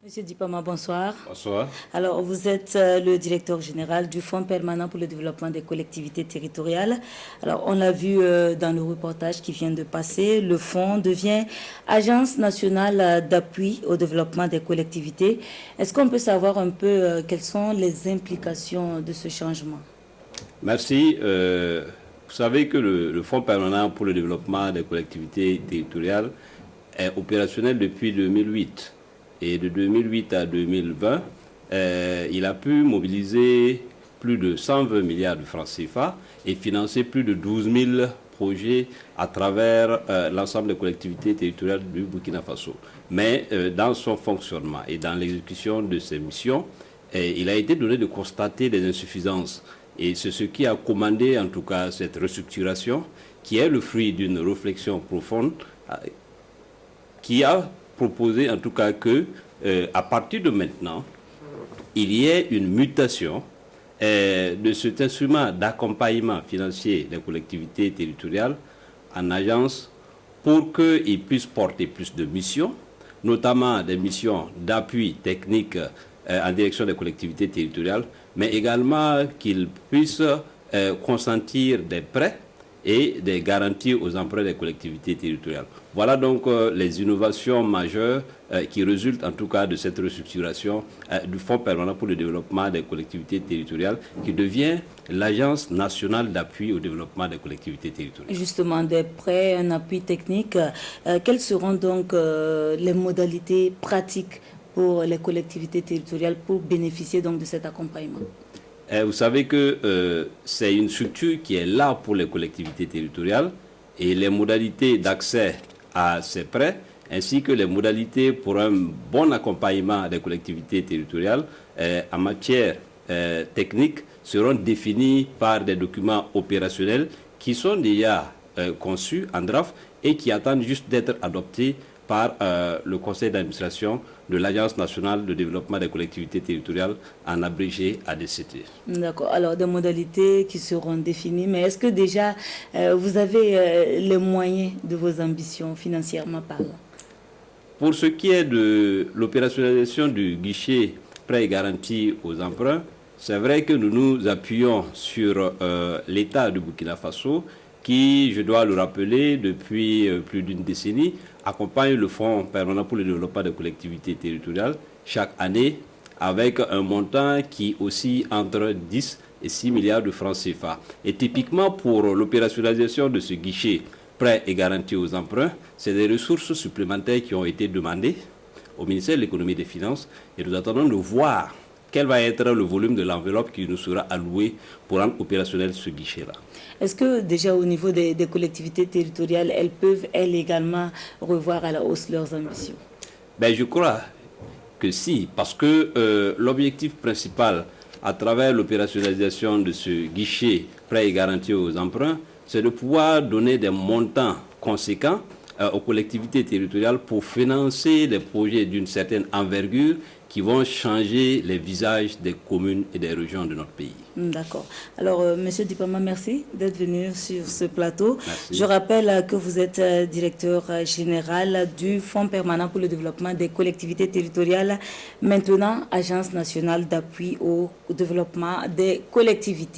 Monsieur Dipama, bonsoir. Bonsoir. Alors, vous êtes le directeur général du Fonds permanent pour le développement des collectivités territoriales. Alors, on l'a vu dans le reportage qui vient de passer, le fonds devient Agence nationale d'appui au développement des collectivités. Est-ce qu'on peut savoir un peu quelles sont les implications de ce changement? Merci. Vous savez que le Fonds permanent pour le développement des collectivités territoriales est opérationnel depuis 2008. Et de 2008 à 2020, il a pu mobiliser plus de 120 milliards de francs CFA et financer plus de 12 000 projets à travers l'ensemble des collectivités territoriales du Burkina Faso. Mais dans son fonctionnement et dans l'exécution de ses missions, il a été donné de constater des insuffisances. Et c'est ce qui a commandé en tout cas cette restructuration, qui est le fruit d'une réflexion profonde, qui a proposé en tout cas que, à partir de maintenant, il y ait une mutation de cet instrument d'accompagnement financier des collectivités territoriales en agence pour qu'il puisse porter plus de missions, notamment des missions d'appui technique en direction des collectivités territoriales, mais également qu'il puisse consentir des prêts et des garanties aux emprunts des collectivités territoriales. Voilà donc les innovations majeures qui résultent en tout cas de cette restructuration du Fonds permanent pour le développement des collectivités territoriales qui devient l'Agence nationale d'appui au développement des collectivités territoriales. Justement, des prêts, un appui technique. Quelles seront donc les modalités pratiques pour les collectivités territoriales pour bénéficier donc de cet accompagnement? Vous savez que c'est une structure qui est là pour les collectivités territoriales et les modalités d'accès à ces prêts ainsi que les modalités pour un bon accompagnement des collectivités territoriales en matière technique seront définies par des documents opérationnels qui sont déjà conçus en draft et qui attendent juste d'être adoptés par le conseil d'administration de l'Agence nationale de développement des collectivités territoriales, en abrégé ADCT. D'accord. Alors, des modalités qui seront définies, mais est-ce que déjà vous avez les moyens de vos ambitions financièrement parlant? Pour ce qui est de l'opérationnalisation du guichet prêt et garantie aux emprunts, c'est vrai que nous nous appuyons sur l'État du Burkina Faso qui, je dois le rappeler, depuis plus d'une décennie, accompagne le Fonds permanent pour le développement des collectivités territoriales chaque année avec un montant qui oscille entre 10 et 6 milliards de francs CFA. Et typiquement pour l'opérationnalisation de ce guichet prêt et garantie aux emprunts, c'est des ressources supplémentaires qui ont été demandées au ministère de l'économie et des finances et nous attendons de voir quel va être le volume de l'enveloppe qui nous sera alloué pour rendre opérationnel ce guichet-là. Est-ce que déjà au niveau des collectivités territoriales, elles peuvent, elles également, revoir à la hausse leurs ambitions? Je crois que si, parce que l'objectif principal à travers l'opérationnalisation de ce guichet prêt et garanti aux emprunts, c'est de pouvoir donner des montants conséquents aux collectivités territoriales pour financer des projets d'une certaine envergure qui vont changer les visages des communes et des régions de notre pays. D'accord. Alors, Monsieur Dipama, merci d'être venu sur ce plateau. Merci. Je rappelle que vous êtes directeur général du Fonds permanent pour le développement des collectivités territoriales, maintenant Agence nationale d'appui au développement des collectivités.